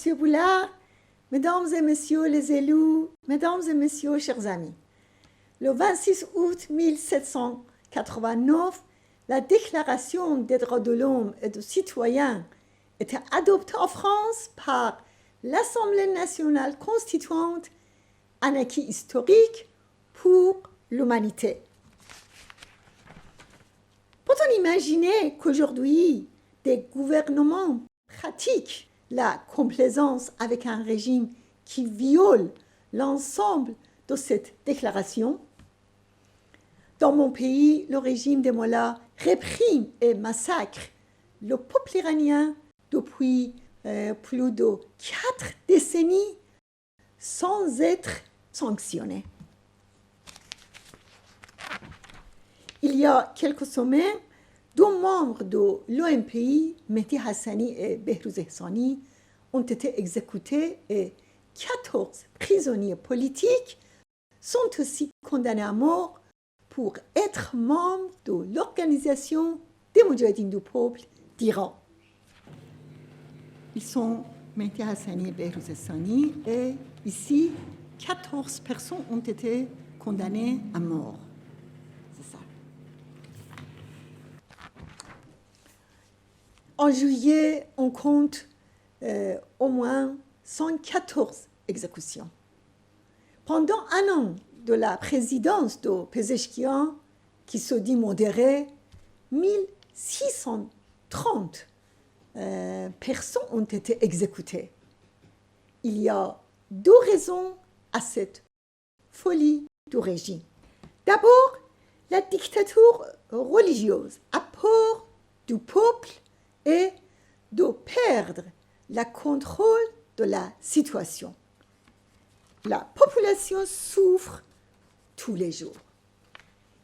Monsieur Boulard, Mesdames et Messieurs les élus, Mesdames et Messieurs, chers amis. Le 26 août 1789, la Déclaration des droits de l'homme et du citoyen était adoptée en France par l'Assemblée nationale constituante, un acquis historique pour l'humanité. Peut-on imaginer qu'aujourd'hui, des gouvernements pratiquent la complaisance avec un régime qui viole l'ensemble de cette déclaration? Dans mon pays, le régime des Mollahs réprime et massacre le peuple iranien depuis plus de 4 décennies sans être sanctionné. Il y a quelques semaines, 2 membres de l'OMPI, Mehdi Hassani et Behrouz Ehsani, ont été exécutés et 14 prisonniers politiques sont aussi condamnés à mort pour être membres de l'Organisation des Moudjahidines du peuple d'Iran. Ils sont Mehdi Hassani et Behrouz Ehsani et ici, 14 personnes ont été condamnées à mort. C'est ça. En juillet, on compte au moins 114 exécutions. Pendant un an de la présidence de Pezeshkian, qui se dit modéré, 1630 personnes ont été exécutées. Il y a 2 raisons à cette folie du régime. D'abord, la dictature religieuse a peur du peuple et de perdre le contrôle de la situation. La population souffre tous les jours.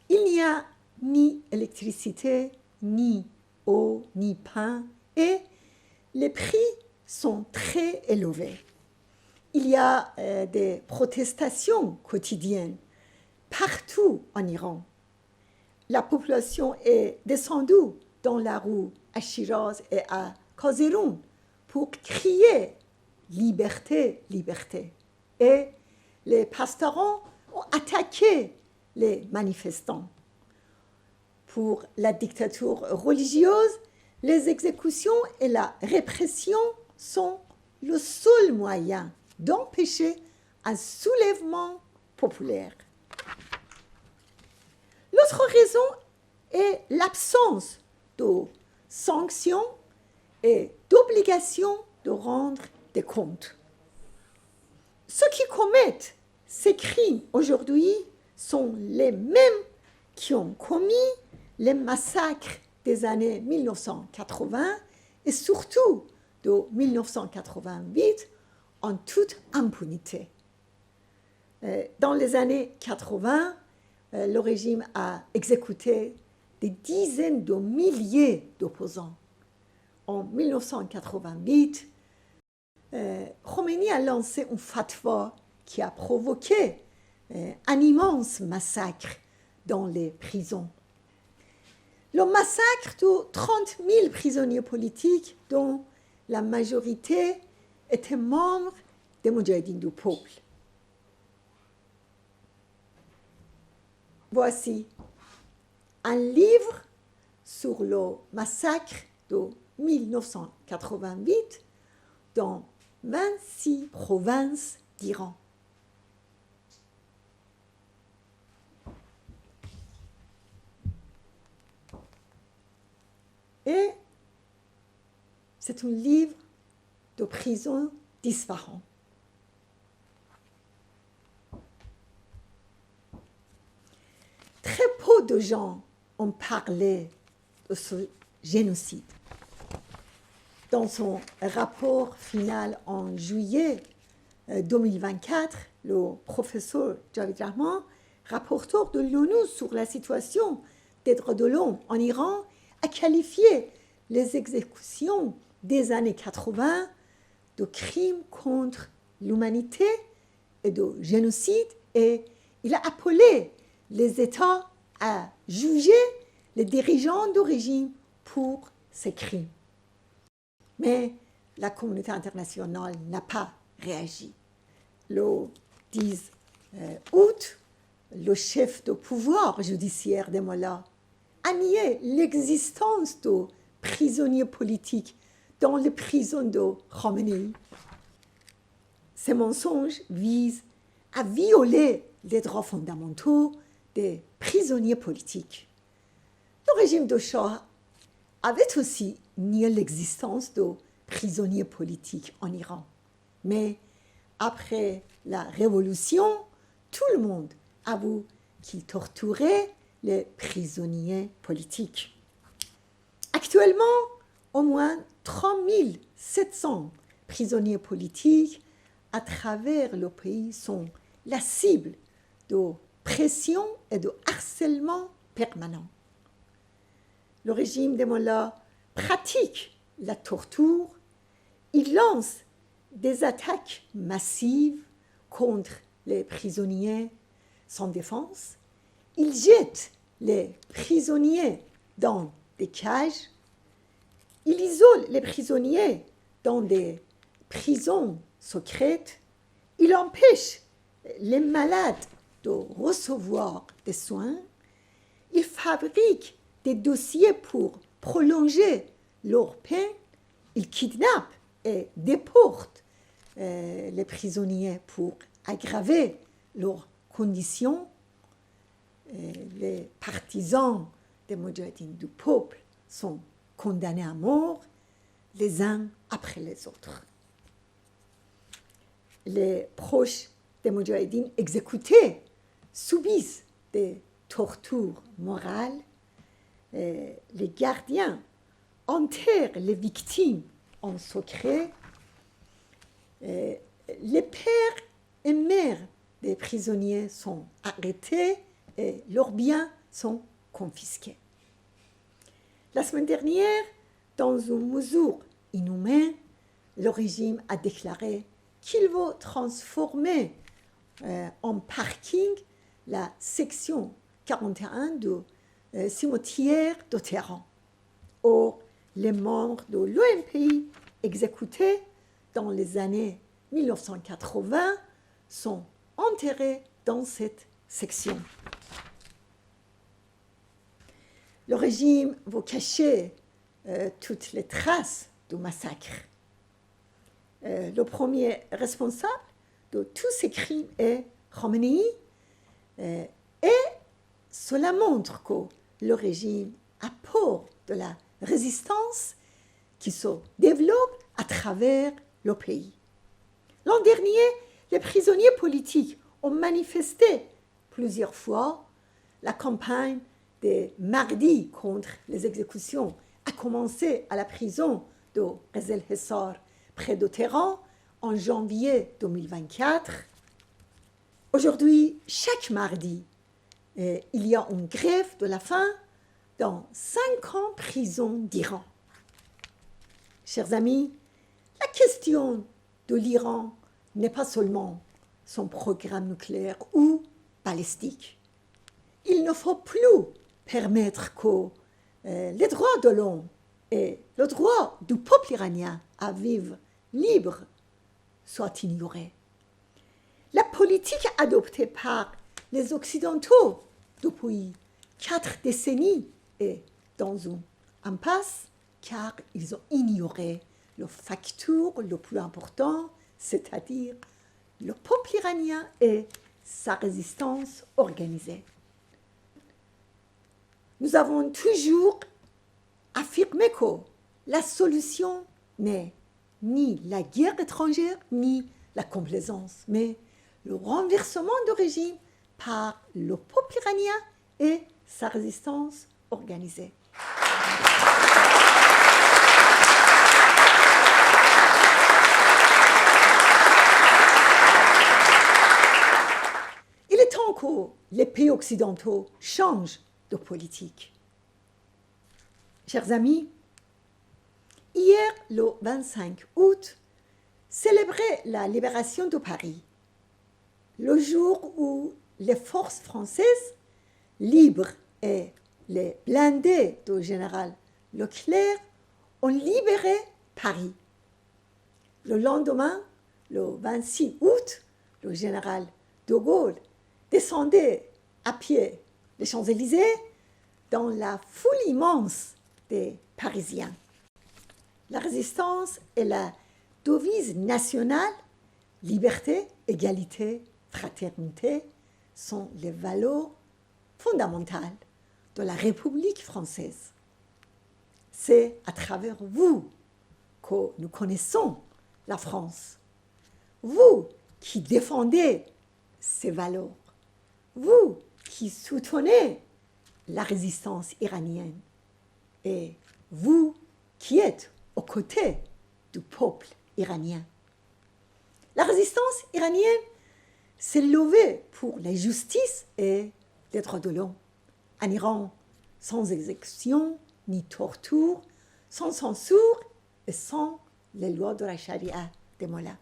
Il n'y a ni électricité, ni eau, ni pain, et les prix sont très élevés. Il y a des protestations quotidiennes partout en Iran. La population est descendue dans la rue à Shiraz et à Kazirun pour crier « Liberté, liberté ». Et les pastoraux ont attaqué les manifestants. Pour la dictature religieuse, les exécutions et la répression sont le seul moyen d'empêcher un soulèvement populaire. L'autre raison est l'absence de sanctions et d'obligation de rendre des comptes. Ceux qui commettent ces crimes aujourd'hui sont les mêmes qui ont commis les massacres des années 1980 et surtout de 1988 en toute impunité. Dans les années 80, le régime a exécuté des dizaines de milliers d'opposants. En 1988, Khomeini a lancé un fatwa qui a provoqué un immense massacre dans les prisons. Le massacre de 30 000 prisonniers politiques, dont la majorité étaient membres des Moudjahidines du peuple. Voici un livre sur le massacre de 1988 dans 26 provinces d'Iran. Et c'est un livre de prison d'Isfahan. Très peu de gens ont parlé de ce génocide. Dans son rapport final en juillet 2024, le professeur Javid Rahman, rapporteur de l'ONU sur la situation des droits de l'homme en Iran, a qualifié les exécutions des années 80 de crimes contre l'humanité et de génocide, et il a appelé les États à juger les dirigeants du régime pour ces crimes. Mais la communauté internationale n'a pas réagi. Le 10 août, le chef de pouvoir judiciaire des Mollahs a nié l'existence de prisonniers politiques dans les prisons de Khomeini. Ces mensonges visent à violer les droits fondamentaux des prisonniers politiques. Le régime de Shah avait aussi nié l'existence de prisonniers politiques en Iran. Mais après la révolution, tout le monde avoue qu'il torturait les prisonniers politiques. Actuellement, au moins 3700 prisonniers politiques à travers le pays sont la cible de pression et de harcèlement permanent. Le régime des Mollahs pratique la torture. Il lance des attaques massives contre les prisonniers sans défense. Il jette les prisonniers dans des cages. Il isole les prisonniers dans des prisons secrètes. Il empêche les malades de recevoir des soins. Il fabrique des dossiers pour prolonger leur peine. Il kidnappe et déporte les prisonniers pour aggraver leurs conditions. Les partisans des Moudjahidines du peuple sont condamnés à mort les uns après les autres. Les proches des Moudjahidines exécutés subissent des tortures morales. Les gardiens enterrent les victimes en secret. Les pères et mères des prisonniers sont arrêtés et leurs biens sont confisqués. La semaine dernière, dans une mesure inhumaine, le régime a déclaré qu'il veut transformer en parking la section 41 du cimetière de Téhéran. Or, les membres de l'OMPI exécutés dans les années 1980 sont enterrés dans cette section. Le régime veut cacher toutes les traces du massacre. Le premier responsable de tous ces crimes est Khomeini, et cela montre que le régime a peur de la résistance qui se développe à travers le pays. L'an dernier, les prisonniers politiques ont manifesté plusieurs fois. La campagne des mardis contre les exécutions a commencé à la prison de Ghazal el-Hessar, près de Téhéran, en janvier 2024. Aujourd'hui, chaque mardi, il y a une grève de la faim dans 50 prisons d'Iran. Chers amis, la question de l'Iran n'est pas seulement son programme nucléaire ou balistique. Il ne faut plus permettre que les droits de l'homme et le droit du peuple iranien à vivre libre soient ignorés. La politique adoptée par les Occidentaux depuis 4 décennies est dans une impasse car ils ont ignoré le facteur le plus important, c'est-à-dire le peuple iranien et sa résistance organisée. Nous avons toujours affirmé que la solution n'est ni la guerre étrangère, ni la complaisance, mais le renversement de régime par le peuple iranien et sa résistance organisée. Il est temps que les pays occidentaux changent de politique. Chers amis, hier, le 25 août, célébrait la libération de Paris, le jour où les forces françaises libres et les blindés du général Leclerc ont libéré Paris. Le lendemain, le 26 août, le général de Gaulle descendait à pied les Champs-Élysées dans la foule immense des Parisiens. La résistance est la devise nationale, liberté, égalité, fraternité sont les valeurs fondamentales de la République française. C'est à travers vous que nous connaissons la France. Vous qui défendez ces valeurs, vous qui soutenez la résistance iranienne et vous qui êtes aux côtés du peuple iranien. La résistance iranienne s'est levée pour la justice et les droits de l'homme. Un Iran sans exécution ni torture, sans censure et sans les lois de la charia des mollahs.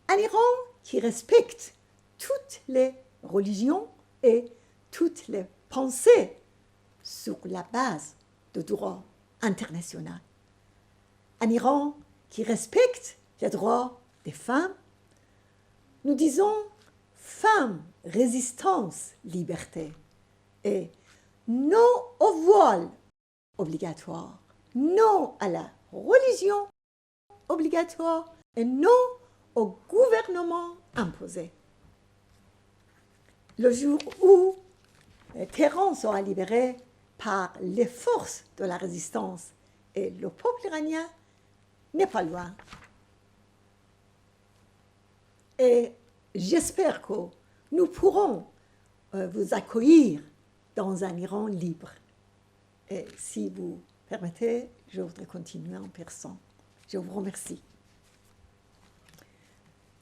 Un Iran qui respecte toutes les religions et toutes les pensées sur la base du droit international. Un Iran qui respecte les droits des femmes. Nous disons femmes, résistance, liberté. Et non au voile obligatoire, non à la religion obligatoire et non au gouvernement imposé. Le jour où Téhéran sera libéré par les forces de la résistance et le peuple iranien n'est pas loin. Et j'espère que nous pourrons vous accueillir dans un Iran libre. Et si vous permettez, je voudrais continuer en persan. Je vous remercie.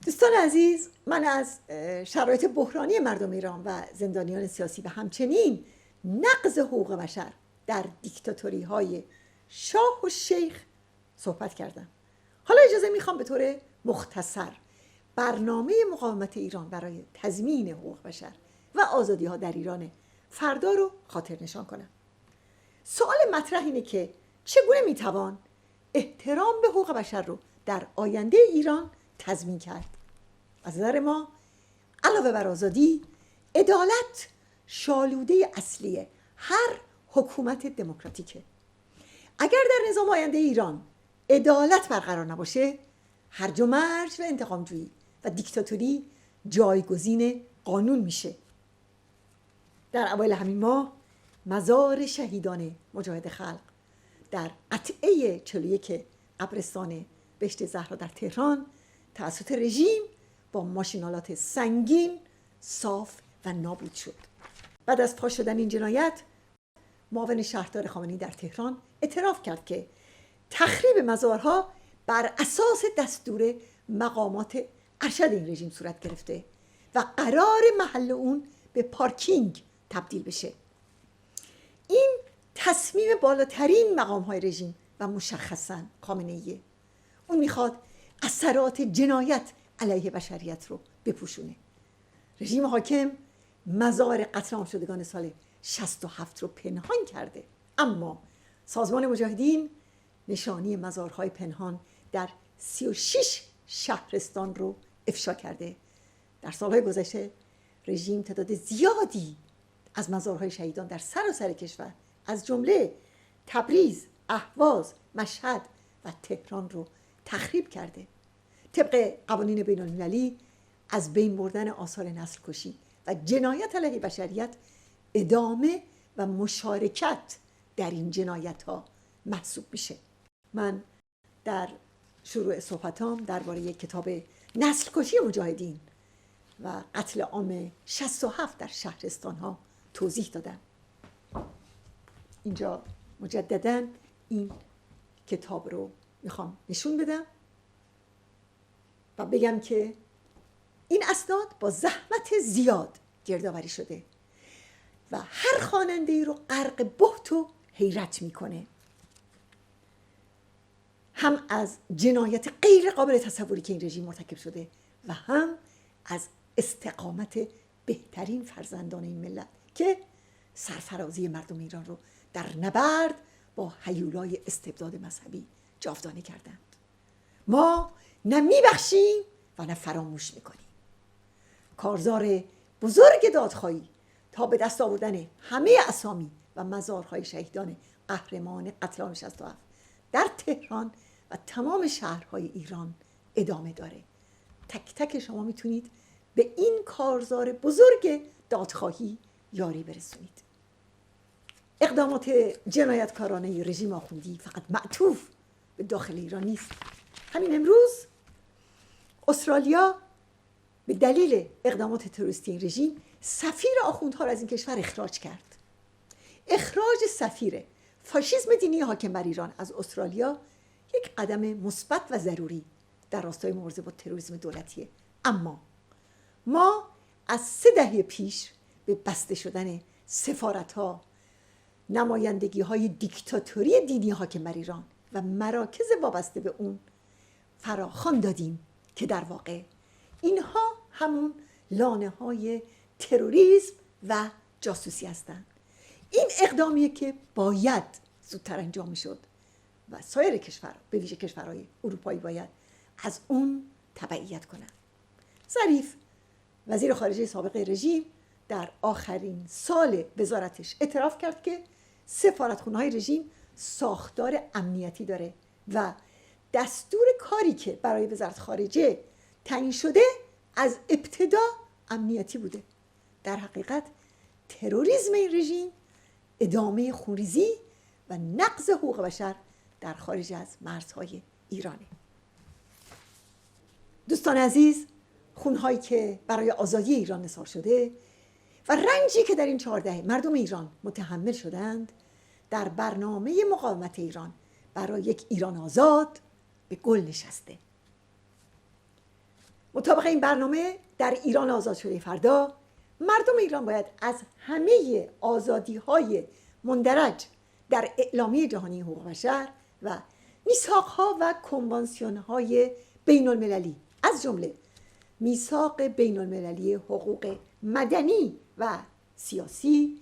دوستان عزیز، من از شرایط بحرانی مردم ایران و زندانیان سیاسی و همچنین نقض حقوق بشر در دیکتاتوری های شاه و شیخ صحبت کردم. حالا اجازه میخوام به طور مختصر برنامه مقاومت ایران برای تضمین حقوق بشر و آزادی ها در ایران فردا رو خاطر نشان کنم. سوال مطرح اینه که چگونه میتوان احترام به حقوق بشر رو در آینده ایران تضمین کرد؟ از نظر ما علاوه بر آزادی، عدالت شالوده اصلی هر حکومت دموکراتیکه. اگر در نظام آینده ایران عدالت برقرار نباشه، هرج و مرج و انتقامجویی و دیکتاتوری جایگزین قانون میشه. در اوایل همین ماه مزار شهیدان مجاهد خلق در قطعه 41 قبرستان بهشت زهرا در تهران توسط رژیم با ماشینالات سنگین صاف و نابود شد. بعد از فاش شدن این جنایت، معاون شهردار خامنه‌ای در تهران اعتراف کرد که تخریب مزارها بر اساس دستور مقامات ارشد این رژیم صورت گرفته و قرار محل اون به پارکینگ تبدیل بشه. این تصمیم بالاترین مقام‌های رژیم و مشخصاً خامنه‌ایه. اون میخواد اثرات جنایت علیه بشریت رو بپوشونه. رژیم حاکم مزار قتل عام شدگان سال 67 رو پنهان کرده، اما سازمان مجاهدین نشانی مزارهای پنهان در 36 شهرستان رو افشا کرده. در سالهای گذشته رژیم تعداد زیادی از مزارهای شهیدان در سراسر کشور از جمله تبریز، اهواز، مشهد و تهران رو تخریب کرده. طبق قوانین بین المللی از بین بردن آثار نسل کشی و جنایت علیه بشریت ادامه و مشارکت در این جنایت ها محسوب میشه. من در شروع صحبتام درباره کتاب نسل کشی مجاهدین و قتل عام 67 در شهرستان ها توضیح دادم. اینجا مجدداً این کتاب رو میخوام نشون بدم و بگم که این اسناد با زحمت زیاد گردآوری شده و هر خواننده‌ای رو غرق بهت و حیرت میکنه، هم از جنایت غیر قابل تصوری که این رژیم مرتکب شده و هم از استقامت بهترین فرزندان این ملت که سرفرازی مردم ایران رو در نبرد با هیولای استبداد مذهبی جاودانه کردند. ما نه میبخشیم و نه فراموش میکنیم. کارزار بزرگ دادخواهی تا به دست آوردن همه اسامی و مزارهای شهیدان قهرمان قتل عام 67 در تهران و تمام شهرهای ایران ادامه داره. تک تک شما میتونید به این کارزار بزرگ دادخواهی یاری برسونید. اقدامات جنایتکارانه رژیم آخوندی فقط معطوف به داخل ایران نیست. همین امروز استرالیا به دلیل اقدامات تروریستی این رژیم سفیر آخوندها را از این کشور اخراج کرد. اخراج سفیر فاشیسم دینی حاکم بر ایران از استرالیا یک قدم مثبت و ضروری در راستای مبارزه با تروریسم دولتیه. اما ما از 3 دهه پیش به بسته شدن سفارت‌ها، نمایندگی‌های دیکتاتوری دینی حاکم بر ایران و مراکز وابسته به اون فراخوان دادیم که در واقع اینها همون لانه‌های تروریسم و جاسوسی هستند. این اقدامیه که باید زودتر انجام می‌شد و سایر کشورها به ویژه کشورهای اروپایی باید از اون تبعیت کنند. ظریف وزیر خارجه سابق رژیم در آخرین سال وزارتش اعتراف کرد که سفارتخونه‌های رژیم ساختار امنیتی داره و دستور کاری که برای وزارت خارجه تعیین شده از ابتدا امنیتی بوده. در حقیقت تروریسم این رژیم ادامه خونریزی و نقض حقوق بشر در خارج از مرزهای ایرانه. دوستان عزیز، خونهایی که برای آزادی ایران نثار شده و رنجی که در این 4 دهه مردم ایران متحمل شدند در برنامه مقاومت ایران برای یک ایران آزاد به گل نشسته. مطابق این برنامه در ایران آزاد شده فردا مردم ایران باید از همه آزادی‌های مندرج در اعلامیه جهانی حقوق بشر و میثاق‌ها و کنوانسیون‌های بین‌المللی از جمله میثاق بین‌المللی حقوق مدنی و سیاسی،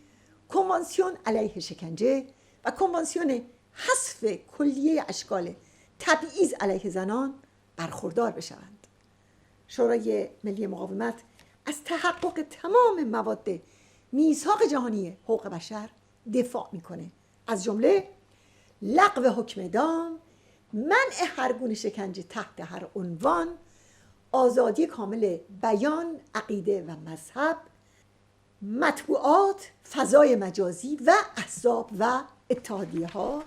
کنوانسیون علیه شکنجه و کنوانسیون حذف کلیه اشکال تبعیض علیه زنان برخوردار بشوند. شورای ملی مقاومت از تحقق تمام مواد میثاق جهانی حقوق بشر دفاع میکنه، از جمله لغو حکم اعدام، منع هر گونه شکنجه تحت هر عنوان، آزادی کامل بیان، عقیده و مذهب، مطبوعات، فضای مجازی و احزاب و اتحادیه‌ها،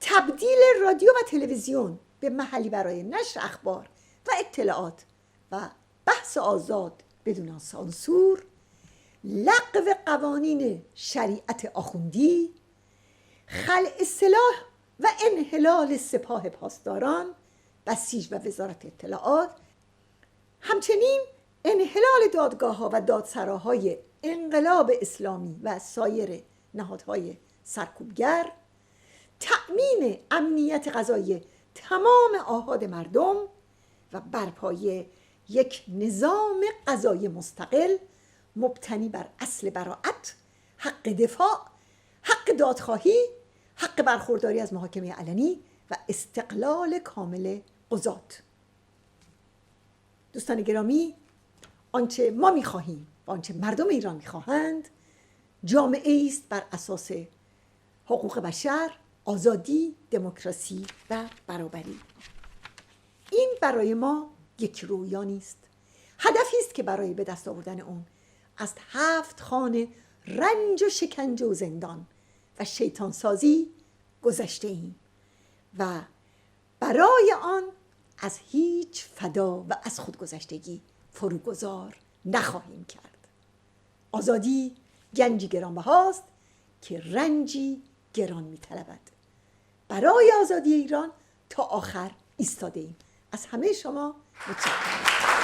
تبدیل رادیو و تلویزیون به محلی برای نشر اخبار و اطلاعات و بحث آزاد بدون سانسور، لغو قوانین شریعت آخوندی، خلع سلاح و انحلال سپاه پاسداران، بسیج و وزارت اطلاعات، همچنین انحلال دادگاه‌ها و دادسراهای انقلاب اسلامی و سایر نهادهای سرکوبگر، تأمین امنیت غذایی تمام آحاد مردم و برپای یک نظام قضایی مستقل مبتنی بر اصل براءت، حق دفاع، حق دادخواهی، حق برخورداری از محاکمه علنی و استقلال کامل قضات. دوستان گرامی، آنچه ما می‌خواهیم و آنچه مردم ایران می‌خواهند جامعه است بر اساس حقوق بشر، آزادی، دموکراسی و برابری. این برای ما یک رویا نیست، هدفی است که برای به دست آوردن اون از 7 خانه رنج و شکنجه و زندان و شیطان سازی گذشته ایم و برای آن از هیچ فدا و از خودگذشتگی فروگذار نخواهیم کرد. آزادی گنجی گرانبهاست که رنجی گران می‌طلبد. برای آزادی ایران تا آخر ایستاده ایم. از همه شما متشکرم.